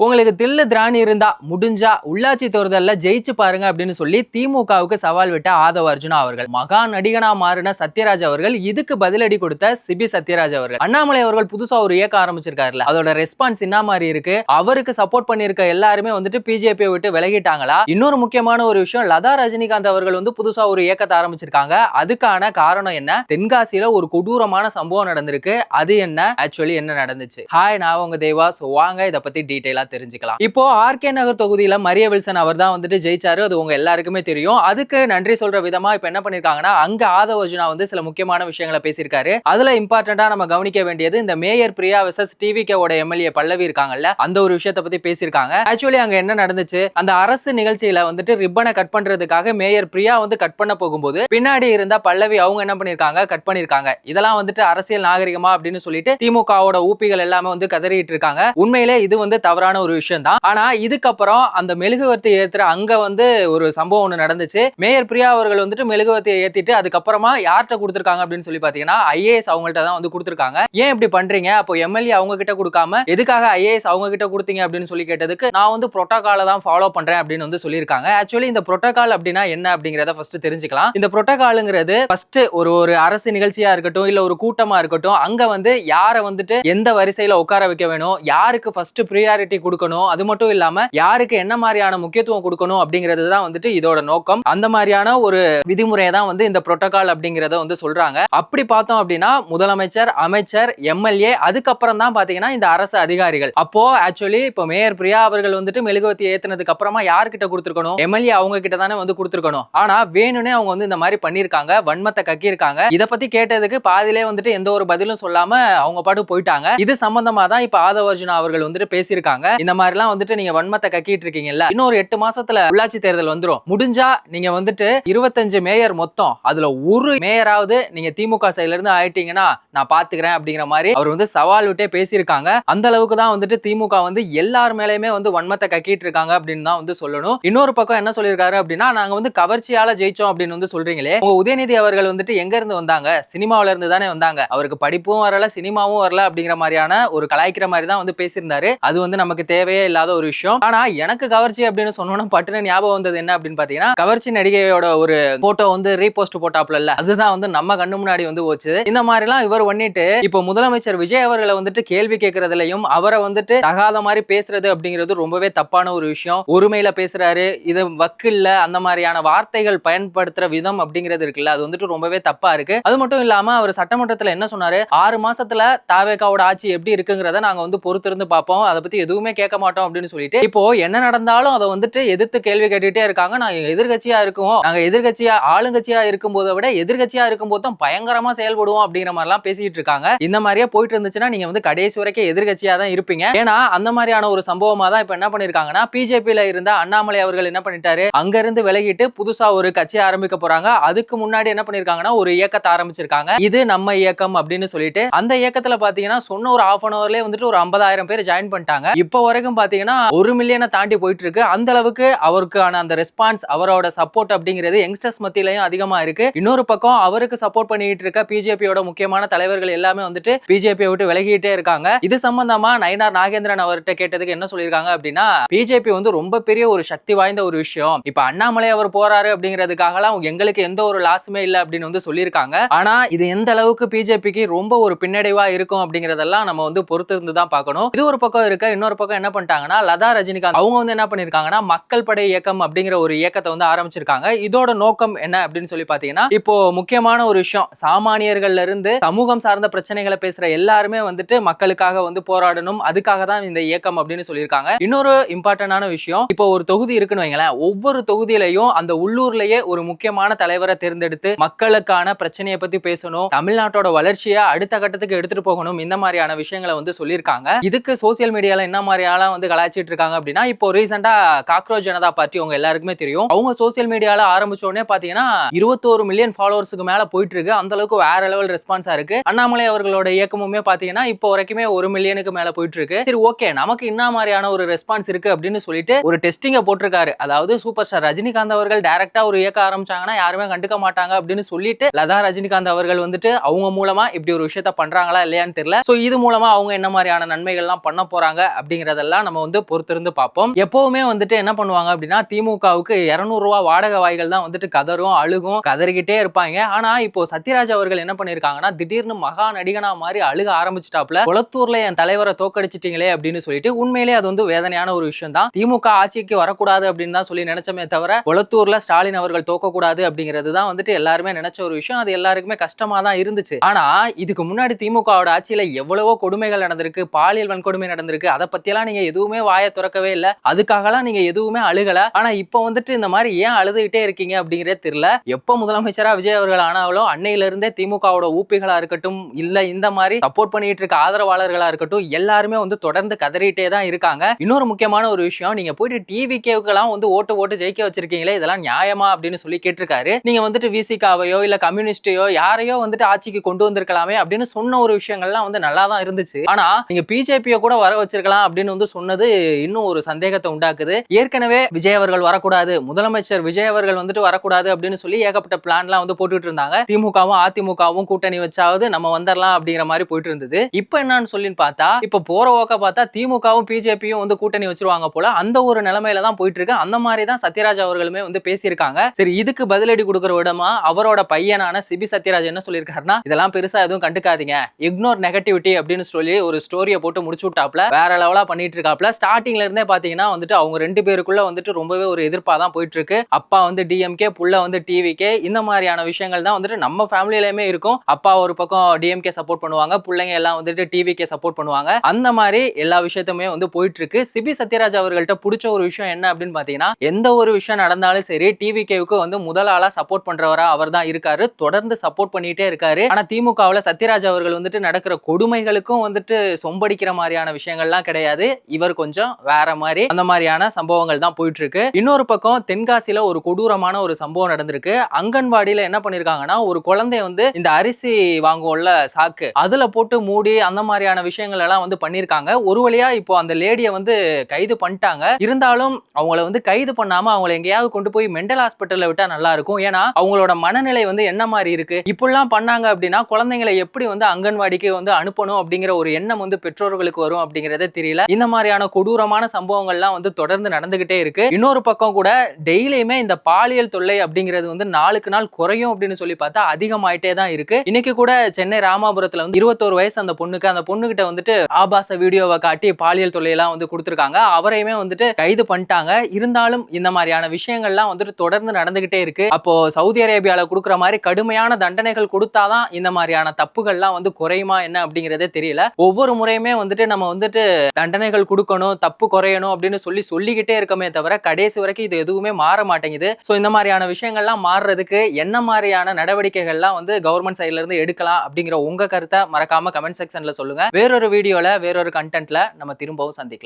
உங்களுக்கு தில்லு திராணி இருந்தா முடிஞ்சா உள்ளாட்சி தேர்தல்ல ஜெயிச்சு பாருங்க அப்படின்னு சொல்லி திமுகவுக்கு சவால் விட்ட ஆதவ அர்ஜுனா அவர்கள். மகா நடிகனா மாறின சத்யராஜ் அவர்கள் இதுக்கு பதிலடி கொடுத்த சிபி சத்யராஜ் அவர்கள். அண்ணாமலை அவர்கள் புதுசா ஒரு இயக்கம் ஆரம்பிச்சிருக்காருல, அதோட ரெஸ்பான்ஸ் என்ன மாதிரி இருக்கு? அவருக்கு சப்போர்ட் பண்ணிருக்க எல்லாருமே வந்துட்டு பிஜேபி விட்டு விலகிட்டாங்களா? இன்னொரு முக்கியமான ஒரு விஷயம், லதா ரஜினிகாந்த் அவர்கள் வந்து புதுசா ஒரு இயக்கத்தை ஆரம்பிச்சிருக்காங்க. அதுக்கான காரணம் என்ன? தென்காசியில ஒரு கொடூரமான சம்பவம் நடந்திருக்கு. அது என்ன? ஆக்சுவலி என்ன நடந்துச்சு? ஹாய், நான் உங்க தேவா. சோ வாங்க இத பத்தி டீடைலா தெரிஞ்சுக்கலாம். இப்போ ஆர்கே நகர் தொகுதியில மரிய வில்சன் அவர் தான் வந்துட்டு ஜெயிச்சாரு. அது உங்க எல்லாருக்குமே தெரியும். அதுக்கு நன்றி சொல்ற விதமா இப்ப என்ன பண்ணிருக்காங்கன்னா, அங்க ஆதவ அர்ஜுனா வந்து சில முக்கியமான விஷயங்களை பேசியிருக்காரு. அதுல இம்பார்ட்டண்டா நம்ம கவனிக்க வேண்டியது இந்த மேயர் பிரியா வெர்சஸ் டிவிகே ஓட எம்எல்ஏ பல்லவி இருக்காங்கல்ல, அந்த ஒரு விஷயத்தை பத்தி பேசியிருக்காங்க. ஆக்சுவலி அங்க என்ன நடந்துச்சு? அந்த அரசு நிகழ்ச்சியில வந்துட்டு ரிப்பனை கட் பண்றதுக்காக மேயர் பிரியா வந்து கட் பண்ண போகும்போது பின்னாடி இருந்த பல்லவி அவங்க என்ன பண்ணிருக்காங்க? கட் பண்ணிருக்காங்க. இதெல்லாம் வந்துட்டு அரசியல் நாகரிகமா அப்படின்னு சொல்லிட்டு திமுகவோட ஊபிகள் எல்லாமே வந்து கதறிட்டு இருக்காங்க. உண்மையிலே இது வந்து தவறான ஒரு விஷயம் தான். ஆனா இதுக்கப்புறம் அந்த மெழுகுவர்த்தி ஏத்துற அங்க வந்து ஒரு சம்பவம் ஒண்ணு நடந்துச்சு. மேயர் பிரியா அவர்கள் வந்துட்டு மெழுகுவர்த்தியை ஏத்திட்டு அதுக்கப்புறமா யார்கிட்ட கொடுத்திருக்காங்க அப்படின்னு சொல்லி பாத்தீங்கன்னா ஐஏஎஸ் அவங்கள்ட்ட தான் வந்து கொடுத்திருக்காங்க. ஏன் இப்படி பண்றீங்க? அப்போ எம்எல்ஏ அவங்க கிட்ட கொடுக்காம எதுக்காக ஐஏஎஸ் அவங்க கிட்ட கொடுத்தீங்க அப்படின்னு சொல்லி கேட்டதுக்கு நான் வந்து புரோட்டோகாலை தான் ஃபாலோ பண்றேன் அப்படின்னு வந்து சொல்லியிருக்காங்க. ஆக்சுவலி இந்த புரோட்டோகால் அப்படின்னா என்ன அப்படிங்கறத ஃபர்ஸ்ட் தெரிஞ்சுக்கலாம். இந்த புரோட்டோகாலுங்கிறது ஃபர்ஸ்ட் ஒரு அரசு நிகழ்ச்சியா இருக்கட்டும், இல்ல ஒரு கூட்டமா இருக்கட்டும், அங்க வந்து யாரை வந்துட்டு எந்த வரிசையில உட்கார வைக்க வேணும், யாருக்கு ஃபர்ஸ்ட் ப்ரியாரிட்டி கொடுக்கணும், அது மட்டும் இல்லாம யாருக்கு என்ன மாதிரியான முக்கியத்துவம் கொடுக்கணும் அப்படிங்கிறது தான் வந்துட்டு இதோட நோக்கம். அந்த மாதிரியான ஒரு விதிமுறையை தான் வந்து இந்த புரோட்டோகால் அப்படிங்கறத வந்து சொல்றாங்க. அப்படி பார்த்தோம் அப்படின்னா முதலமைச்சர், அமைச்சர், எம்எல்ஏ, அதுக்கப்புறம் தான் பாத்தீங்கன்னா இந்த அரசு அதிகாரிகள். அப்போ ஆக்சுவலி இப்போ மேயர் பிரியா அவர்கள் வந்துட்டு மெழுகுவர்த்தி ஏத்துனதுக்கு அப்புறமா யார்கிட்ட கொடுத்திருக்கணும்? எம்எல்ஏ அவங்க கிட்ட தானே வந்து கொடுத்திருக்கணும். ஆனா வேணும்னே அவங்க வந்து இந்த மாதிரி பண்ணிருக்காங்க, வன்மத்தை கக்கியிருக்காங்க. இத பத்தி கேட்டதுக்கு பாதியிலே வந்துட்டு எந்த ஒரு பதிலும் சொல்லாம அவங்க பாட்டு போயிட்டாங்க. இது சம்பந்தமா தான் இப்ப ஆதவ அர்ஜுனா அவர்கள் வந்துட்டு பேசியிருக்காங்க. இந்த மாதிரி எல்லாம் வந்துட்டு நீங்க வன்மத்தை கக்கிட்டு இருக்கீங்கல்ல, இன்னொரு 8 மாசத்துல உள்ளாட்சி தேர்தல் வந்துரும். முடிஞ்சா நீங்க வந்துட்டு 25 மேயர் மொத்தம், அதுல ஒரு மேயராவது நீங்க திமுக சைடுல இருந்து ஆயிட்டீங்கன்னா நான் பாத்துக்கிறேன் அப்படிங்கிற மாதிரி அவர் வந்து சவால் விட்டே பேசியிருக்காங்க. அந்த அளவுக்கு தான் வந்துட்டு திமுக வந்து எல்லார் மேலயுமே வந்து வன்மத்தை கக்கிட்டு இருக்காங்க அப்படின்னு தான் வந்து சொல்லணும். இன்னொரு பக்கம் என்ன சொல்லியிருக்காரு அப்படின்னா, நாங்க வந்து கவர்ச்சியால ஜெயிச்சோம் அப்படின்னு வந்து சொல்றீங்களே, உங்க உதயநிதி அவர்கள் வந்துட்டு எங்க இருந்து வந்தாங்க? சினிமாவில இருந்து தானே வந்தாங்க. அவருக்கு படிப்பும் வரல, சினிமாவும் வரல அப்படிங்கிற மாதிரியான ஒரு கலாய்க்கிற மாதிரி தான் வந்து பேசியிருந்தாரு. அது வந்து நமக்கு தேவையே இல்லாத ஒரு விஷயம். ஆனா எனக்கு கவர்ச்சி அப்படின்னு சொன்னோம்னா பட்டுன்னு ஞாபகம் வந்தது என்ன அப்படின்னு பாத்தீங்கன்னா, கவர்ச்சி நடிகையோட ஒரு போட்டோ வந்து ரீபோஸ்ட் போட்டாப்ல இல்ல, அதுதான் வந்து நம்ம கண்ணு முன்னாடி வந்து போச்சு. இந்த மாதிரி எல்லாம் இவர் பண்ணிட்டு இப்போ முதலமைச்சர் விஜய் அவர்களை வந்துட்டு கேள்வி கேட்கறதுலயும் அவரை வந்துட்டு தகாத மாதிரி பேசுறது அப்படிங்கிறது ரொம்பவே தப்பான ஒரு விஷயம். ஒருமையில பேசுறாரு, இது வக்கில்ல அந்த மாதிரியான வார்த்தைகள் பயன்படுத்துற விதம் அப்படிங்கிறது இருக்குல்ல, அது வந்துட்டு ரொம்பவே தப்பா இருக்கு. அது மட்டும் இல்லாம அவர் சட்டமன்றத்துல என்ன சொன்னாரு? 6 மாசத்துல தாவேகாவோட ஆட்சி எப்படி இருக்குங்கிறத நாங்க வந்து பொறுத்திருந்து பார்ப்போம், அதை பத்தி எதுவுமே கேட்க மாட்டோம் அப்படின்னு சொல்லிட்டு இப்போ என்ன நடந்தாலும் அதை வந்துட்டு எதிர்த்து கேள்வி கேட்டுட்டே இருக்காங்க. நாங்க எதிர்கட்சியா இருக்கோம், நாங்க எதிர்கட்சியா ஆளுங்கட்சியா இருக்கும் போதை விட எதிர்கட்சியா இருக்கும் போது தான் பயங்கரமா செயல்படுவோம் அப்படிங்கிற மாதிரி எல்லாம் பேசிட்டு இருக்காங்க. இந்த மாதிரியே போயிட்டு இருந்துச்சுன்னா நீங்க வந்து கடைசி வரைக்கும் எதிர்கட்சியா தான் இருப்பீங்க. ஏன்னா அந்த மாதிரியான ஒரு சம்பவமா தான் இப்ப என்ன பண்ணிருக்காங்கன்னா, பிஜேபியில இருந்த அண்ணாமலை அவர்கள் என்ன பண்ணிட்டாரு, அங்க இருந்து விலகிட்டு புதுசா ஒரு கட்சி ஆரம்பிக்க போறாங்க. அதுக்கு முன்னாடி என்ன பண்ணிருக்காங்கன்னா ஒரு இயக்கத்தை ஆரம்பிச்சிருக்காங்க, இது நம்ம இயக்கம் அப்படின்னு சொல்லிட்டு. அந்த இயக்கத்துல பாத்தீங்கன்னா சொன்ன ஒரு half an hourலயே வந்துட்டு ஒரு 50,000 பேர் ஜாயின் பண்ணிட்டாங்க. இப்போ வரைக்கும் பாத்தீங்கன்னா 1 மில்லியனை தாண்டி போயிட்டு இருக்கு. அந்த அளவுக்கு அவருக்கான அந்த ரெஸ்பான்ஸ், அவரோட சப்போர்ட் அப்படிங்கிறது யங்ஸ்டர்ஸ் மத்தியிலையும் அதிகமா இருக்கு. இன்னொரு பக்கம் அவருக்கு சப்போர்ட் பண்ணிட்டு இருக்க பிஜேபியோட முக்கியமான தலைவர்கள் எல்லாமே வந்துட்டு பிஜேபியை விட்டு விலகிட்டே இருக்காங்க. இது சம்பந்தமா நயினார் நாகேந்திரன் அவர்கிட்ட கேட்டதுக்கு என்ன சொல்லியிருக்காங்க அப்படின்னா, பிஜேபி வந்து ரொம்ப பெரிய ஒரு சக்தி வாய்ந்த ஒரு விஷயம். இப்ப அண்ணாமலை அவர் போறாரு அப்படிங்கிறதுக்காகலாம் எங்களுக்கு எந்த ஒரு லாஸுமே இல்ல அப்படின்னு வந்து சொல்லியிருக்காங்க. ஆனா இது எந்த அளவுக்கு பிஜேபிக்கு ரொம்ப ஒரு பின்னடைவா இருக்கும் அப்படிங்கறதெல்லாம் நம்ம வந்து பொறுத்து இருந்து தான் பார்க்கணும். இது ஒரு பக்கம் இருக்க, இன்னொரு பக்கம் என்ன பண்ணிட்டாங்கன்னா லதா ரஜினிகாந்த் அவங்க வந்து என்ன பண்ணிருக்காங்கன்னா மக்கள் படை இயக்கம் அப்படிங்கிற ஒரு இயக்கத்தை வந்து ஆரம்பிச்சிருக்காங்க. இதோட நோக்கம் என்ன அப்படின்னு சொல்லி பாத்தீங்கன்னா, இப்போ முக்கியமான ஒரு விஷயம், சாமானியர்கள்ல இருந்து சமூகம் சார்ந்த பிரச்சனைகளை பேசுற எல்லாருமே வந்துட்டு மக்களுக்காக வந்து போராடணும், அதுக்காக தான் இந்த இயக்கம் அப்படின்னு சொல்லியிருக்காங்க. இன்னொரு இம்பார்ட்டன்டான விஷயம், இப்போ ஒரு தொகுதி இருக்குன்னு வைங்களேன், ஒவ்வொரு தொகுதியிலையும் அந்த உள்ளூர்லயே ஒரு முக்கியமான தலைவரை தேர்ந்தெடுத்து மக்களுக்கான பிரச்சனையை பத்தி பேசணும், தமிழ்நாட்டோட வளர்ச்சியை அடுத்த கட்டத்துக்கு எடுத்துட்டு போகணும், இந்த மாதிரியான விஷயங்களை வந்து சொல்லியிருக்காங்க. இதுக்கு சோசியல் மீடியால என்ன மாதிரியாலாம் வந்து கலாய்ச்சிட்டு இருக்காங்க அப்படின்னா, இப்போ ரீசெண்டா காக்ரோச் ஜனதா பார்ட்டி உங்க எல்லாருக்குமே தெரியும், அவங்க சோசியல் மீடியால ஆரம்பிச்ச உடனே பாத்தீங்கன்னா 21 மில்லியன் ஃபாலோவர்ஸ்க்கு மேல போயிட்டு இருக்கு. அந்த அளவுக்கு வேற லெவல் ரெஸ்பான்ஸா இருக்கு. அண்ணாமலை அவர்களோட இயக்கமுமே பாத்தீங்கன்னா இப்போ வரைக்குமே 1 மில்லியனுக்கு மேல போயிட்டு இருக்கு. சரி ஓகே, நமக்கு என்ன மாதிரியான ஒரு ரெஸ்பான்ஸ் இருக்கு அப்படின்னு சொல்லிட்டு ஒரு டெஸ்டிங்க போட்டிருக்காரு. அதாவது சூப்பர் ஸ்டார் ரஜினிகாந்த் அவர்கள் டைரக்டா ஒரு இயக்கம் ஆரம்பிச்சாங்கன்னா யாருமே கண்டுக்க மாட்டாங்க அப்படின்னு சொல்லிட்டு லதா ரஜினிகாந்த் அவர்கள் வந்துட்டு அவங்க மூலமா இப்படி ஒரு விஷயத்த பண்றாங்களா இல்லையான்னு தெரியல. சோ இது மூலமா அவங்க என்ன மாதிரியான நன்மைகள் எல்லாம் பண்ண போறாங்க அப்படிங்கறத அப்படிங்கறதெல்லாம் நம்ம வந்து பொறுத்திருந்து பார்ப்போம். எப்பவுமே வந்துட்டு என்ன பண்ணுவாங்க அப்படின்னா திமுகவுக்கு 200 ரூபாய் வாடகை வாய்கள் தான் வந்துட்டு கதரும் அழுகும் கதறிக்கிட்டே இருப்பாங்க. ஆனா இப்போ சத்யராஜ் அவர்கள் என்ன பண்ணிருக்காங்கன்னா திடீர்னு மகா நடிகனா மாதிரி அழுக ஆரம்பிச்சிட்டாப்ல. கொளத்தூர்ல என் தலைவரை தோக்கடிச்சிட்டீங்களே அப்படின்னு சொல்லிட்டு உண்மையிலே அது வந்து வேதனையான ஒரு விஷயம் தான். திமுக ஆட்சிக்கு வரக்கூடாது அப்படின்னு தான் சொல்லி நினைச்சமே தவிர கொளத்தூர்ல ஸ்டாலின் அவர்கள் தோக்கக்கூடாது அப்படிங்கிறது தான் வந்துட்டு எல்லாருமே நினைச்ச ஒரு விஷயம். அது எல்லாருக்குமே கஷ்டமா தான் இருந்துச்சு. ஆனா இதுக்கு முன்னாடி திமுகவோட ஆட்சியில எவ்வளவோ கொடுமைகள் நடந்திருக்கு, பாலியல் வன்கொடுமை நடந்திருக்கு. அதை பத்தியெல்லாம் நீங்க எதுவுமே வாயை திறக்கவே இல்லை. அதுக்காகலாம் நீங்க எதுவுமே அழுகல. ஆனா இப்ப வந்துட்டு இந்த மாதிரி ஏன் அழுதுகிட்டே இருக்கீங்க அப்படிங்கறதே தெரியல. எப்ப முதலமைச்சரா விஜய் அவர்கள் ஆனாலும் அன்னையில இருந்தே திமுகவோட ஊப்பிகளா இருக்கட்டும், இல்ல இந்த மாதிரி சப்போர்ட் பண்ணிட்டு இருக்க ஆதரவாளர்களா இருக்கட்டும், எல்லாருமே வந்து தொடர்ந்து கதறிட்டே தான் இருக்காங்க. இன்னொரு முக்கியமான ஒரு விஷயம், நீங்க போயிட்டு டிவிகேவுக்கெல்லாம் வந்து ஓட்டு ஜெயிக்க வச்சிருக்கீங்களே, இதெல்லாம் நியாயமா அப்படின்னு சொல்லி கேட்டிருக்காரு. நீங்க வந்துட்டு விசிகாவையோ இல்ல கம்யூனிஸ்டையோ யாரையோ வந்துட்டு ஆட்சிக்கு கொண்டு வந்திருக்கலாமே அப்படின்னு சொன்ன ஒரு விஷயங்கள்லாம் வந்து நல்லா தான் இருந்துச்சு. ஆனா நீங்க பிஜேபியை கூட வர வச்சிருக்கலாம் அப்படின்னு வந்து சொன்னது இன்னும் ஒரு சந்தேகத்தை உண்டாக்குது. ஏற்கனவே விஜய் அவர்கள் வரக்கூடாது, முதலமைச்சர் விஜய் அவர்கள் வந்துட்டு வரக்கூடாது அப்படின்னு சொல்லி ஏகப்பட்ட பிளான்லாம் வந்து போட்டுட்டு இருந்தாங்க. திமுகவும் அதிமுகவும் கூட்டணி வச்சாவது நம்ம வந்துடலாம் அப்படிங்கிற மாதிரி போயிட்டு இருந்தது. இப்ப என்னன்னு சொல்லி பார்த்தா இப்ப போற ஓக்க பார்த்தா திமுகவும் பிஜேபியும் வந்து கூட்டணி வச்சிருவாங்க போல, அந்த ஒரு நிலைமையில தான் போயிட்டு இருக்கு. அந்த மாதிரி தான் சத்யராஜ் அவர்களுமே வந்து பேசியிருக்காங்க. சரி, இதுக்கு பதிலடி கொடுக்கிற விடமா அவரோட பையனான சிபி சத்யராஜ் என்ன சொல்லியிருக்காருன்னா, இதெல்லாம் பெருசா எதுவும் கண்டுக்காதீங்க, இக்னோர் நெகட்டிவிட்டி அப்படின்னு சொல்லி ஒரு ஸ்டோரியை போட்டு முடிச்சு விட்டாப்ல. வேற லெவலா பண்ணிட்டு இருக்காப்ல. ஸ்டார்டிங்ல இருந்தே பாத்தீங்கன்னா வந்துட்டு அவங்க ரெண்டு பேருக்குள்ள வந்துட்டு ரொம்பவே ஒரு எதிர்ப்பா தான் போயிட்டு இருக்கு. அப்பா வந்து டிஎம்கே, புள்ள வந்து டிவிகே, இந்த மாதிரியான விஷயங்கள் தான் வந்துட்டு நம்ம ஃபேமிலியிலயுமே இருக்கும். அப்பா ஒரு பக்கம் டிஎம்கே சப்போர்ட் பண்ணுவாங்க, பிள்ளைங்க எல்லாம் வந்துட்டு டிவிகே சப்போர்ட் பண்ணுவாங்க. அந்த மாதிரி எல்லா விஷயத்துமே வந்து போயிட்டு இருக்கு. சிபி சத்யராஜ் அவர்கள்ட்ட பிடிச்ச ஒரு விஷயம் என்ன அப்படின்னு பாத்தீங்கன்னா, எந்த ஒரு விஷயம் நடந்தாலும் சரி டிவிகேவுக்கு வந்து முதல் ஆளா சப்போர்ட் பண்றவரா அவர் தான் இருக்காரு. தொடர்ந்து சப்போர்ட் பண்ணிட்டே இருக்காரு. ஆனா திமுகவுல சத்யராஜ் அவர்கள் வந்துட்டு நடக்கிற கொடுமைகளுக்கும் வந்துட்டு சொம்படிக்கிற மாதிரியான விஷயங்கள்லாம் கிடையாது. இவர் கொஞ்சம் வேற மாதிரி அந்த மாதிரியான சம்பவங்கள் தான் போயிட்டு இருக்கு. இன்னொரு பக்கம் தென்காசியில ஒரு கொடூரமான ஒரு சம்பவம் நடந்திருக்கு. அங்கன்வாடியில என்ன பண்ணிருக்காங்கன்னா, ஒரு குழந்தைய வந்து இந்த அரிசி வாங்குவோம்ல சாக்கு, அதுல போட்டு மூடி அந்த மாதிரியான விஷயங்கள் எல்லாம் வந்து பண்ணிருக்காங்க. ஒரு வழியா இப்போ அந்த லேடிய வந்து கைது பண்ணிட்டாங்க. இருந்தாலும் அவங்கள வந்து கைது பண்ணாம அவங்களை எங்கேயாவது கொண்டு போய் மெண்டல் ஹாஸ்பிட்டல்ல விட்டா நல்லா இருக்கும். ஏன்னா அவங்களோட மனநிலை வந்து என்ன மாதிரி இருக்கு, இப்படிலாம் பண்ணாங்க அப்படின்னா குழந்தைங்களை எப்படி வந்து அங்கன்வாடிக்கு வந்து அனுப்பணும் அப்படிங்கிற ஒரு எண்ணம் வந்து பெற்றோர்களுக்கு வரும் அப்படிங்கறதே தெரியல. இந்த மாதிரியான கொடூரமான சம்பவங்கள்லாம் வந்து தொடர்ந்து நடந்துகிட்டே இருக்கு. இன்னொரு பக்கம் கூட டெய்லியுமே இந்த பாலியல் தொல்லை அப்படிங்கிறது வந்து நாளுக்கு நாள் குறையும் அப்படின்னு சொல்லி பார்த்தா அதிகமாயிட்டே தான் இருக்கு. இன்னைக்கு கூட சென்னை ராமாபுரத்துல வந்து 21 வயசு அந்த பொண்ணுகிட்ட வந்துட்டு ஆபாச வீடியோவை காட்டி பாலியல் தொல்லையெல்லாம் வந்து கொடுத்திருக்காங்க. அவரையுமே வந்துட்டு கைது பண்ணிட்டாங்க. இருந்தாலும் இந்த மாதிரியான விஷயங்கள்லாம் வந்துட்டு தொடர்ந்து நடந்துகிட்டே இருக்கு. அப்போ சவுதி அரேபியால கொடுக்குற மாதிரி கடுமையான தண்டனைகள் கொடுத்தாதான் இந்த மாதிரியான தப்புகள்லாம் வந்து குறையுமா என்ன அப்படிங்கறதே தெரியல. ஒவ்வொரு முறையுமே வந்துட்டு நம்ம வந்துட்டு தண்டனைகள் கொடுக்கணும், தப்பு குறையணும் அப்படின்னு சொல்லிக்கிட்டே இருக்கமே தவிர கடைசி வரைக்கும் இது எதுவுமே மாற மாட்டேங்குது. சோ இந்த மாதிரியான விஷயங்கள்லாம் மாறுறதுக்கு என்ன மாதிரியான நடவடிக்கைகள்லாம் வந்து கவர்மெண்ட் சைடுல இருந்து எடுக்கலாம் அப்படிங்கிற உங்க கருத்தை மறக்காம கமெண்ட் செக்ஷன்ல சொல்லுங்க. வேறொரு வீடியோல வேறொரு கண்டென்ட்ல நம்ம திரும்பவும் சந்திக்கலாம்.